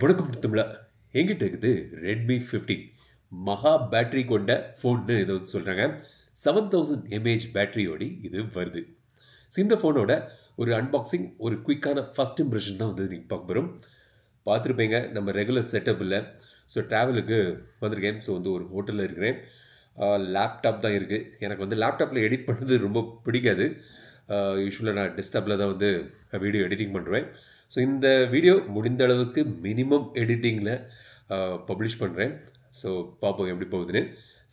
வணக்கம் தமிழா. எங்கிட்ட இருக்குது ரெட்மி 15 மகா பேட்டரி கொண்ட ஃபோன்னு இதை சொல்கிறாங்க. 7000 mAh பேட்டரியோடு இது வருது. ஸோ இந்த ஃபோனோட ஒரு அன்பாக்சிங், ஒரு குயிக்கான ஃபஸ்ட் இம்ப்ரெஷன் தான் வந்து நீங்கள் பார்க்க போகிறோம். பார்த்துருப்பீங்க நம்ம ரெகுலர் செட்டப் இல்லை. ஸோ ட்ராவலுக்கு வந்திருக்கேன். ஸோ வந்து ஒரு ஹோட்டலில் இருக்கிறேன். லேப்டாப் தான் இருக்குது. எனக்கு வந்து லேப்டாப்பில் எடிட் பண்ணுறது ரொம்ப பிடிக்காது. யூஸ்வலாக நான் டெஸ்க்டாப்பில் தான் வந்து வீடியோ எடிட்டிங் பண்ணுறேன். ஸோ இந்த வீடியோ முடிந்த அளவுக்கு மினிமம் எடிட்டிங்கில் பப்ளிஷ் பண்ணுறேன். ஸோ பார்ப்போம் எப்படி போகுதுன்னு.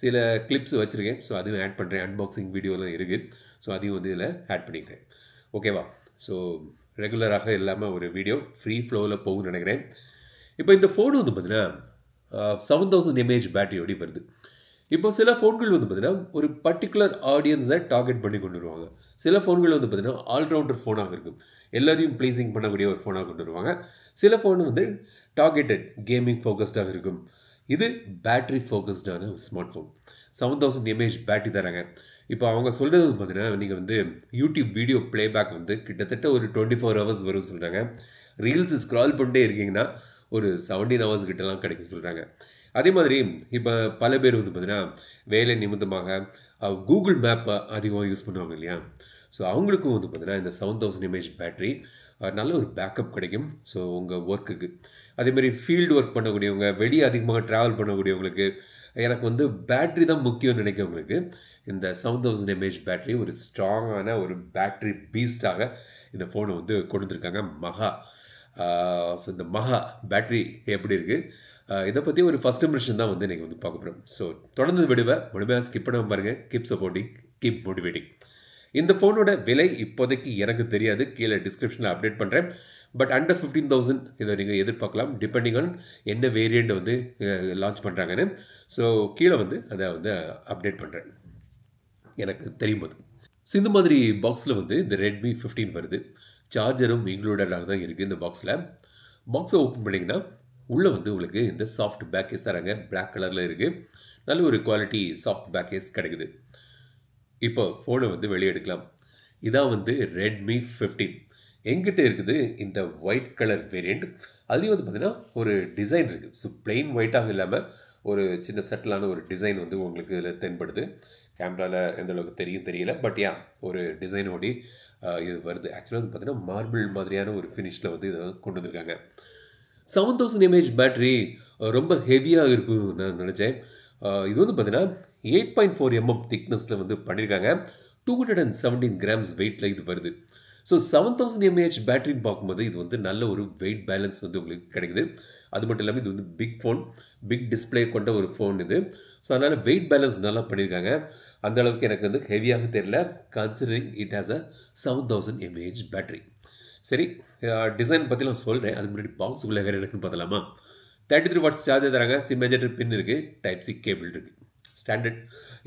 சில கிளிப்ஸ் வச்சுருக்கேன். ஸோ அதுவும் ஆட் பண்ணுறேன். அன்பாக்சிங் வீடியோலாம் இருக்குது. ஸோ அதையும் வந்து இதில் ஆட் பண்ணிக்கிறேன். ஓகேவா? ஸோ ரெகுலராக இல்லாமல் ஒரு வீடியோ ஃப்ரீ ஃப்ளோவில் போகும்னு நினைக்கிறேன். இப்போ இந்த ஃபோன் வந்து பார்த்தீங்கன்னா 7000 mAh பேட்டரியோடு வருது. இப்போ சில ஃபோன்கள் வந்து பார்த்தீங்கன்னா ஒரு பர்டிகுலர் ஆடியன்ஸை டார்கெட் பண்ணி கொண்டு வருவாங்க. சில ஃபோன்கள் வந்து பார்த்தீங்கன்னா ஆல்ரவுண்டர் ஃபோனாக இருக்கும். எல்லாரையும் ப்ளீஸிங் பண்ணக்கூடிய ஒரு ஃபோனாக கொண்டு வருவாங்க. சில ஃபோன் வந்து டார்கெட்டட் கேமிங் ஃபோக்கஸ்டாக இருக்கும். இது பேட்டரி ஃபோக்கஸ்டான ஸ்மார்ட் ஃபோன். 7000 mAh பேட்டரி தராங்க. இப்போ அவங்க சொல்கிறது பார்த்தீங்கன்னா நீங்கள் வந்து யூடியூப் வீடியோ ப்ளேபேக் வந்து கிட்டத்தட்ட ஒரு 24 hours வரும் சொல்கிறாங்க. ரீல்ஸ் ஸ்க்ரால் பண்ணிட்டே இருக்கீங்கன்னா ஒரு 17 hours கிட்டலாம் கிடைக்கும் சொல்கிறாங்க. அதே மாதிரி இப்போ பல பேர் வந்து பார்த்தீங்கன்னா வேலை நிமித்தமாக கூகுள் மேப்பை அதிகமாக யூஸ் பண்ணுவாங்க இல்லையா? ஸோ அவங்களுக்கும் வந்து பார்த்தீங்கன்னா இந்த 7000 mAh பேட்டரி நல்ல ஒரு பேக்கப் கிடைக்கும். ஸோ உங்கள் ஒர்க்குக்கு அதேமாதிரி ஃபீல்டு ஒர்க் பண்ணக்கூடியவங்க, வெளியே அதிகமாக ட்ராவல் பண்ணக்கூடியவங்களுக்கு, எனக்கு வந்து பேட்ரி தான் முக்கியம்னு நினைக்கிறவங்களுக்கு இந்த 7000 mAh பேட்டரி ஒரு ஸ்ட்ராங்கான ஒரு பேட்ரி பீஸ்டாக இந்த ஃபோனை வந்து கொண்டு வந்திருக்காங்க மகா. ஸோ இந்த மகா பேட்ரி எப்படி இருக்குது, இதை பற்றி ஒரு ஃபஸ்ட் இம்ப்ரெஷன் தான் வந்து நீங்கள் வந்து பார்க்க போகிறோம். ஸோ தொடர்ந்து விடுவேன், முழுமையாக ஸ்கிப் பண்ணாமல் பாருங்கள். Keep supporting, keep motivating. இந்த ஃபோனோட விலை இப்போதைக்கு எனக்கு தெரியாது. கீழே டிஸ்கிரிப்ஷனில் அப்டேட் பண்ணுறேன். பட் அண்டர் 15,000 இதை நீங்கள் எதிர்பார்க்கலாம், டிபெண்டிங் ஆன் என்ன வேரியண்ட் வந்து லான்ச் பண்ணுறாங்கன்னு. ஸோ கீழே வந்து அதை வந்து அப்டேட் பண்ணுறேன் எனக்கு தெரியும் போது. ஸோ இந்த மாதிரி பாக்ஸில் வந்து இந்த ரெட்மி 15 வருது. சார்ஜரும் இன்க்ளூடடாக தான் இருக்குது இந்த பாக்ஸில். பாக்ஸை ஓப்பன் பண்ணிங்கன்னா உள்ளே வந்து உங்களுக்கு இந்த சாஃப்ட் பேக்கேஸ் தராங்க. பிளாக் கலரில் இருக்குது. நல்ல ஒரு குவாலிட்டி சாஃப்ட் பேக்கேஸ் கிடைக்குது. இப்போ ஃபோனை வந்து வெளியே எடுக்கலாம். இதான் வந்து ரெட்மி 15 எங்கிட்ட இருக்குது இந்த ஒயிட் கலர் வேரியண்ட். அதுலேயும் வந்து பார்த்தீங்கன்னா ஒரு டிசைன் இருக்குது. ஸோ பிளெயின் ஒயிட்டாக இல்லாமல் ஒரு சின்ன சட்டிலான ஒரு டிசைன் வந்து உங்களுக்கு இதில் தென்படுது. கேமராவில் எந்த அளவுக்கு தெரியும் தெரியல, பட் யா ஒரு டிசைனோடி இது வருது. ஆக்சுவலாக வந்து பார்த்தீங்கன்னா மார்பிள் மாதிரியான ஒரு ஃபினிஷில் வந்து இதை கொண்டு வந்திருக்காங்க. 7000 mAh பேட்டரி ரொம்ப ஹெவியாக இருக்கும்னு நான் நினச்சேன். இது வந்து பார்த்தீங்கன்னா 8.4 mm திக்னஸில் வந்து பண்ணியிருக்காங்க. 217 grams வெயிட்டில் இது வருது. ஸோ 7000 mAh பேட்டரின்னு பார்க்கும்போது இது வந்து நல்ல ஒரு வெயிட் பேலன்ஸ் வந்து உங்களுக்கு கிடைக்குது. அது மட்டும் இல்லாமல் இது வந்து பிக் ஃபோன், பிக் டிஸ்பிளே கொண்ட ஒரு ஃபோன் இது. ஸோ அதனால் வெயிட் பேலன்ஸ் நல்லா பண்ணியிருக்காங்க. அந்த அளவுக்கு எனக்கு வந்து ஹெவியாக தெரியல, considering it has a 7000 mAh battery. சரி, டிசைன் பற்றி நான் சொல்கிறேன். அதுக்கு முன்னாடி பாக்ஸுக்குள்ளே வேறு இருக்குன்னு பார்த்தலாமா? 33 watts சார்ஜர் தராங்க. சிம் எஜெக்டர் பின் இருக்குது. டைப் சி கேபிள் இருக்குது. ஸ்டாண்டர்ட்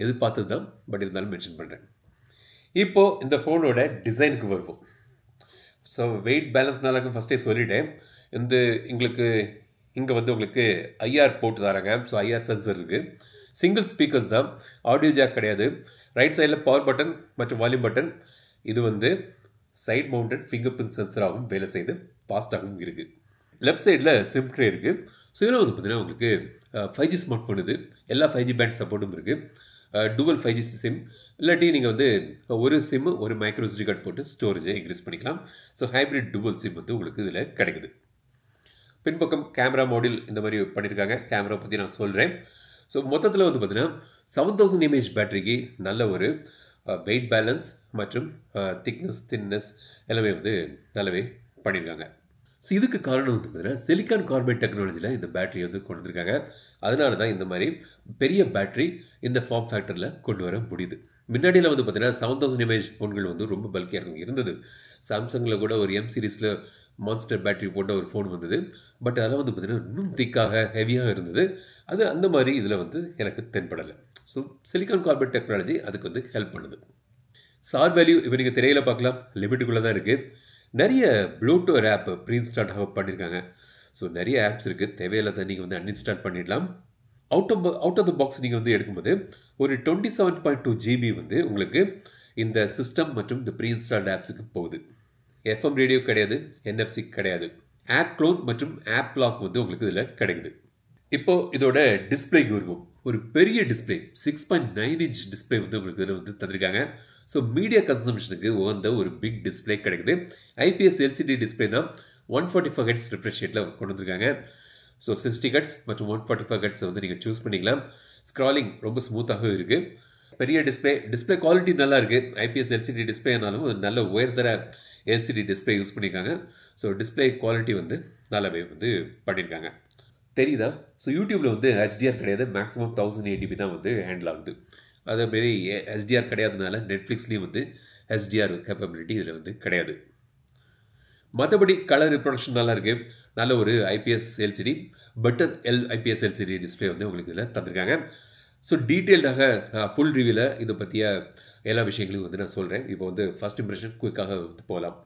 எதிர்பார்த்தது தான், பட் இருந்தாலும் மென்ஷன் பண்ணுறேன். இப்போது இந்த ஃபோனோட டிசைனுக்கு வருவோம். ஸோ வெயிட் பேலன்ஸ்னால ஃபஸ்ட்டே சொல்லிட்டேன். இந்த எங்களுக்கு இங்கே வந்து உங்களுக்கு ஐஆர் போட்டு தராங்க. ஸோ ஐஆர் சென்சர் இருக்குது. சிங்கிள் ஸ்பீக்கர்ஸ் தான், ஆடியோ ஜாக் கிடையாது. ரைட் சைடில் பவர் பட்டன் மற்றும் வால்யூம் பட்டன். இது வந்து சைட் மவுண்டட் ஃபிங்கர் பிரிண்ட் சென்சராகவும் வேலை செய்து ஃபாஸ்ட்டாகவும் இருக்குது. லெஃப்ட் சைடில் சிம் ட்ரே இருக்குது. ஸோ இதில் வந்து பார்த்தீங்கன்னா உங்களுக்கு 5G ஸ்மார்ட் ஃபோன் இது. எல்லா 5G பேண்ட் சப்போர்ட்டும் இருக்குது. டூவல் 5G சிம், இல்லாட்டி நீங்கள் வந்து ஒரு சிம்மு ஒரு மைக்ரோ SD கார்டு போட்டு ஸ்டோரேஜை இன்க்ரீஸ் பண்ணிக்கலாம். ஸோ ஹைப்ரிட் டூவல் சிம் வந்து உங்களுக்கு இதில் கிடைக்குது. பின்பக்கம் கேமரா மாடியூல் இந்த மாதிரி பண்ணியிருக்காங்க. கேமரா பற்றி நான் சொல்கிறேன். ஸோ மொத்தத்தில் வந்து பார்த்தீங்கன்னா 7000 mAh பேட்டரிக்கு நல்ல ஒரு வெயிட் பேலன்ஸ் மற்றும் திக்னஸ் எல்லாமே வந்து நல்லாவே பண்ணியிருக்காங்க. ஸோ இதுக்கு காரணம் வந்து பார்த்தீங்கன்னா சிலிக்கான் கார்பைட் டெக்னாலஜியில் இந்த பேட்டரி வந்து கொண்டு வந்திருக்காங்க. அதனால தான் இந்த மாதிரி பெரிய பேட்டரி இந்த ஃபார்ம் ஃபேக்டரில் கொண்டு வர முடியுது. முன்னாடியில் வந்து பார்த்தீங்கன்னா 7000 mAh ஃபோன்கள் வந்து ரொம்ப பல்கியாக இருந்தது. சாம்சங்கில் கூட ஒரு எம் சீரீஸில் மான்ஸ்டர் பேட்டரி போட்ட ஒரு ஃபோன் வந்தது. பட் அதெல்லாம் வந்து பார்த்தீங்கன்னா இன்னும் திக்காக ஹெவியாக இருந்தது. அது அந்த மாதிரி இதில் வந்து எனக்கு தென்படலை. ஸோ சிலிக்கான் கார்பைட் டெக்னாலஜி அதுக்கு வந்து ஹெல்ப் பண்ணுது. சார் வேல்யூ இப்போ நீங்கள் திரையில் பார்க்கலாம், லிமிட்டுக்குள்ளே தான் இருக்குது. நிறைய ப்ளூடூத் ஆப் ப்ரீ இன்ஸ்டால் பண்ணியிருக்காங்க. ஸோ நிறைய ஆப்ஸ் இருக்குது. தேவையில்லாத நீங்கள் வந்து அன்இன்ஸ்டால் பண்ணிடலாம். அவுட் ஆஃப் த பாக்ஸ் நீங்கள் வந்து எடுக்கும்போது ஒரு 27.2 GB வந்து உங்களுக்கு இந்த சிஸ்டம் மற்றும் இந்த ப்ரீ இன்ஸ்டால்ட் ஆப்ஸுக்கு போகுது. FM ரேடியோ கிடையாது, NFC கிடையாது. ஆப் க்ளோன் மற்றும் ஆப் லாக் வந்து உங்களுக்கு இதில் கிடைக்குது. இப்போ இதோட டிஸ்பிளேக்கு இருக்கும். ஒரு பெரிய டிஸ்பிளே 6.9 இன்ச் டிஸ்பிளே வந்து உங்களுக்கு இதில் வந்து தந்திருக்காங்க. ஸோ மீடியா கன்சம்ஷனுக்கு உகந்த ஒரு பிக் டிஸ்பிளே கிடைக்குது. ஐபிஎஸ் எல்சிடி டிஸ்பிளே தான் 145 ஹெட்ஸ் ரிஃப்ரெஷ் ரேட்டில் கொண்டு வந்திருக்காங்க. ஸோ 60 ஹெட்ஸ் மற்றும் 145 ஹெட்ஸ் வந்து நீங்கள் சூஸ் பண்ணிக்கலாம். ஸ்க்ராலிங் ரொம்ப ஸ்மூத்தாகவே இருக்குது. பெரிய டிஸ்பிளே குவாலிட்டி நல்லா இருக்குது. ஐபிஎஸ் எல்சிடி டிஸ்பிளேனாலும் ஒரு நல்ல உயர்தர எல்சிடி டிஸ்பிளே யூஸ் பண்ணியிருக்காங்க. ஸோ டிஸ்பிளே குவாலிட்டி வந்து நல்லாவே வந்து பண்ணியிருக்காங்க. தெரியுதா? ஸோ யூடியூப்பில் வந்து ஹெச்டிஆர் கிடையாது. மேக்ஸிமம் 1080p தான் வந்து ஹேண்டில் ஆகுது. அதேமாரி ஹெச்டிஆர் கிடையாதுனால நெட்ஃப்ளிக்ஸ்லேயும் வந்து ஹெச்டிஆர் கேப்பபிலிட்டி இதில் வந்து கிடையாது. மற்றபடி கலர் ரிப்ரொடக்ஷன் நல்லா இருக்குது. நல்ல ஒரு IPS LCD better IPS LCD display வந்து உங்களுக்கு இதில் தந்திருக்காங்க. ஸோ டீட்டெயில்டாக ஃபுல் ரிவ்யூவில் இதை பற்றிய எல்லா விஷயங்களையும் வந்து நான் சொல்கிறேன். இப்போ வந்து ஃபர்ஸ்ட் இம்ப்ரெஷன் குயிக்காக வந்து போகலாம்.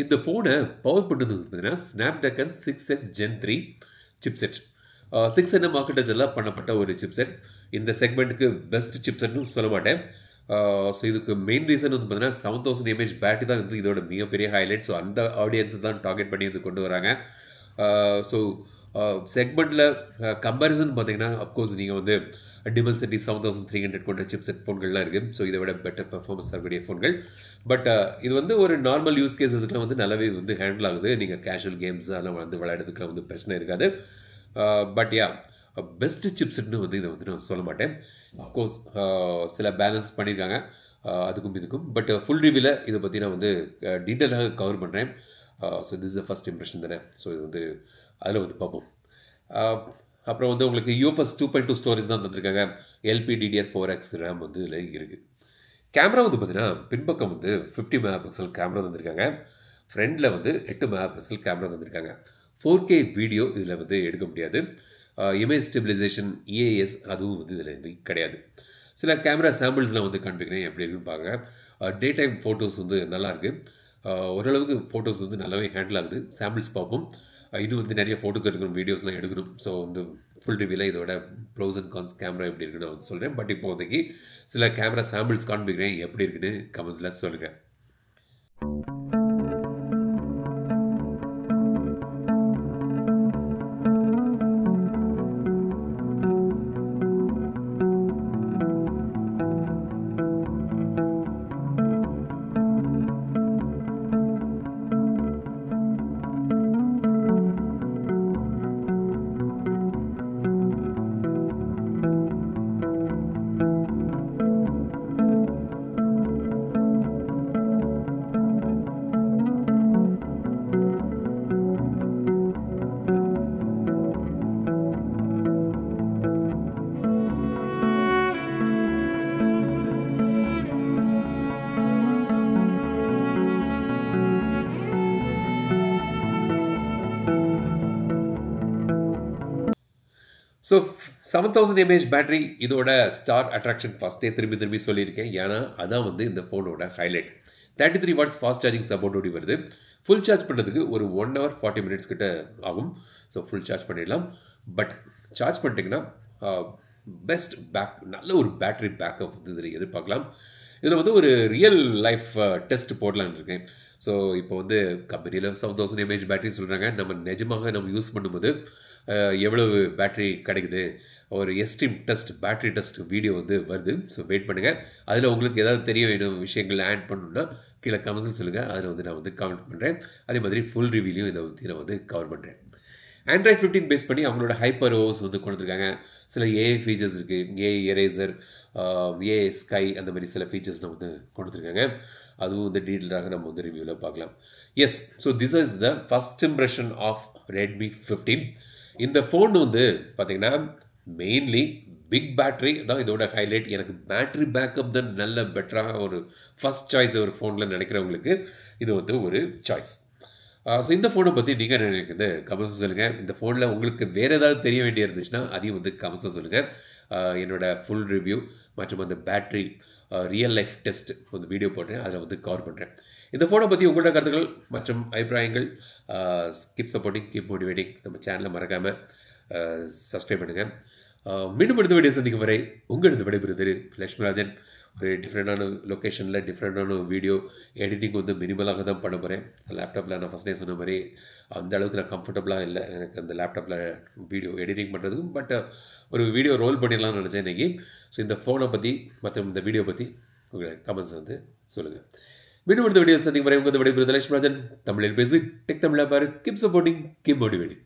இந்த ஃபோனை பவர் பண்ணுறது பார்த்தீங்கன்னா Snapdragon 6X Gen 3 chipset. 6nm ஆர்க்கிடெக்சரில் பண்ணப்பட்ட ஒரு சிப்செட். இந்த செக்மெண்ட்டுக்கு பெஸ்ட் சிப்செட்னு சொல்ல மாட்டேன். ஸோ இதுக்கு மெயின் ரீசன் வந்து பார்த்தீங்கன்னா 7000 mAh பேட்டரி தான் வந்து இதோட மிகப்பெரிய ஹைலைட். ஸோ அந்த ஆடியன்ஸை தான் டார்கெட் பண்ணி இது கொண்டு வராங்க. ஸோ செக்மெண்ட்டில் கம்பேரிசன் பார்த்தீங்கன்னா அஃப்கோர்ஸ் நீங்கள் வந்து டிமென்சிட்டி 7300 கொண்ட சிப்செட் ஃபோன்கள்லாம் இருக்குது. ஸோ இதை விட பெட்டர் பெர்ஃபார்மன்ஸ் தரக்கூடிய ஃபோன்கள். பட் இது வந்து ஒரு நார்மல் யூஸ் கேஸஸ்க்குலாம் வந்து நல்லாவே வந்து ஹேண்டில் ஆகுது. நீங்கள் கேஷுவல் கேம்ஸ் அதெல்லாம் வந்து விளையாடுறதுக்குலாம் வந்து பிரச்சனை இருக்காது. பட் பெஸ்ட் சிப்செட்னு வந்து இதை வந்து நான் சொல்ல மாட்டேன். அஃப்கோர்ஸ் சில பேலன்ஸ் பண்ணியிருக்காங்க அதுக்கும் இதுக்கும். பட் ஃபுல் ரிவ்யூவில் இதை பற்றி நான் வந்து டீட்டெயிலாக கவர் பண்ணுறேன். So this the first impression தானே. ஸோ இது வந்து அதில் வந்து பார்ப்போம். அப்புறம் வந்து உங்களுக்கு UFS 2.2 ஸ்டோரேஜ் தான் தந்திருக்காங்க. LPDDR4X RAM வந்து இதில் இருக்குது. கேமரா வந்து பார்த்தீங்கன்னா பின்பக்கம் வந்து 50 MP கேமரா தந்திருக்காங்க. ஃப்ரண்டில் வந்து 8 MP கேமரா தந்திருக்காங்க. 4K வீடியோ இதில் வந்து எடுக்க முடியாது. இமேஜ் ஸ்டெபிலைசேஷன் EAS அதுவும் வந்து இதில் வந்து கிடையாது. சில கேமரா சாம்பிள்ஸ்லாம் வந்து காண்பிக்கிறேன் எப்படி இருக்குன்னு பாருங்க. டே டைம் ஃபோட்டோஸ் வந்து நல்லாயிருக்கு. ஓரளவுக்கு ஃபோட்டோஸ் வந்து நல்லாவே ஹேண்டில் ஆகுது. சாம்பிள்ஸ் பார்ப்போம். இன்னும் வந்து நிறைய ஃபோட்டோஸ் எடுக்கணும், வீடியோஸ்லாம் எடுக்கணும். ஸோ வந்து ஃபுல் ரிவ்யூவில் இதோட ப்ரோஸ் அண்ட் கான்ஸ் கேமரா எப்படி இருக்குன்னு நான் வந்து சொல்கிறேன். பட் இப்போதைக்கு சில கேமரா சாம்பிள்ஸ் காண்பிக்கிறேன் எப்படி இருக்குன்னு கமெண்ட்ஸில் சொல்லுங்கள். ஸோ 7000 mAh பேட்டரி இதோட ஸ்டார் அட்ராக்ஷன் ஃபஸ்ட்டே திரும்பி சொல்லியிருக்கேன். ஏன்னா அதான் வந்து இந்த ஃபோனோட ஹைலைட். 33 வாட்ஸ் ஃபாஸ்ட் சார்ஜிங் சப்போர்ட்டோடி வருது. ஃபுல் சார்ஜ் பண்ணுறதுக்கு ஒரு 1 hour 40 minutes கிட்ட ஆகும். ஸோ ஃபுல் சார்ஜ் பண்ணிடலாம். பட் சார்ஜ் பண்ணிட்டீங்கன்னா பெஸ்ட் நல்ல ஒரு பேட்டரி பேக்கப் வந்து இதில் எதிர்பார்க்கலாம். இதில் வந்து ஒரு ரியல் லைஃப் டெஸ்ட் போடலான்னு இருக்கேன். ஸோ இப்போ வந்து கம்பெனியில் 7000 mAh பேட்டரி சொல்கிறாங்க. நம்ம நிஜமாக நம்ம யூஸ் பண்ணும்போது எவ்வளவு பேட்டரி கிடைக்குது, ஒரு Xtreme test battery test video வந்து வருது. ஸோ வெயிட் பண்ணுங்கள். அதில் உங்களுக்கு ஏதாவது தெரிய வேணும் விஷயங்கள் ஆட் பண்ணணுன்னா கீழே கமெண்ட்ஸ் சொல்லுங்கள். அதில் வந்து நான் வந்து கமெண்ட் பண்ணுறேன். அதே மாதிரி ஃபுல் ரிவ்யூலையும் இதை பற்றி நான் வந்து கவர் பண்ணுறேன். Android 15 பேஸ் பண்ணி அவங்களோட ஹைப்பர் ஓஸ் வந்து கொண்டு வந்திருக்காங்க. சில ஏஐ ஃபீச்சர்ஸ் இருக்குது. ஏஐ எரேசர், ஏஐ ஸ்கை அந்த மாதிரி சில ஃபீச்சர்ஸ்லாம் வந்து கொண்டு வந்திருக்காங்க. அதுவும் வந்து டீட்டெயிலாக நம்ம வந்து ரிவ்யூவில் பார்க்கலாம். Yes, so this is the first impression of Redmi 15. இந்த ஃபோன் வந்து பார்த்தீங்கன்னா மெயின்லி பிக் பேட்டரி தான் இதோட ஹைலைட். எனக்கு பேட்டரி பேக்கப் தான் நல்ல பெட்டராக ஒரு ஃபஸ்ட் சாய்ஸ் ஒரு ஃபோனில் நினைக்கிறவங்களுக்கு இது வந்து ஒரு சாய்ஸ். ஸோ இந்த ஃபோனை பற்றி நீங்கள் நினைக்கிறது கமெண்ட்ஸ் சொல்லுங்கள். இந்த ஃபோனில் உங்களுக்கு வேறு ஏதாவது தெரிய வேண்டிய இருந்துச்சுன்னா அதையும் வந்து கமெண்ட்ஸ் சொல்லுங்கள். என்னோட ஃபுல் ரிவ்யூ மற்றும் அந்த பேட்டரி ரியல் லைஃப் டெஸ்ட் வந்து வீடியோ போடுறேன், அதில் வந்து கவர் பண்ணுறேன். இந்த ஃபோனை பற்றி உங்களோட கருத்துக்கள் மற்றும் அபிப்பிராயங்கள் கீப் சப்போர்ட்டிங், கீப் மோட்டிவேட்டிங். நம்ம சேனலை மறக்காமல் சப்ஸ்கிரைப் பண்ணுங்கள். மீண்டும் அடுத்த வீடியோ சந்திக்கும் வரை உங்களிடம் விடைபெறுவது லட்சுமிராஜன். ஒரு டிஃப்ரெண்ட்டான லொக்கேஷனில் டிஃப்ரெண்ட்டான வீடியோ எடிட்டிங் வந்து மினிமலாக தான் பண்ண போகிறேன். லேப்டாப்பில் நான் ஃபஸ்ட்டே சொன்ன மாதிரி அந்த அளவுக்கு நான் கம்ஃபர்டபுளாக இல்லை எனக்கு அந்த லேப்டாப்பில் வீடியோ எடிட்டிங் பண்ணுறதுக்கும். பட் ஒரு வீடியோ ரோல் பண்ணிடலாம்னு நினச்சேன் இன்றைக்கி. ஸோ இந்த ஃபோனை பற்றி மற்றும் இந்த வீடியோ பற்றி உங்கள் கமெண்ட்ஸ் வந்து சொல்லுங்கள். மீண்டும் இந்த வீடியோ சந்திக்கும் வரை உங்கள் விடைபெறுவது லட்சுமராஜன். தமிழில் பேசி டெக் தமிழா பாரு. Keep supporting, keep motivating.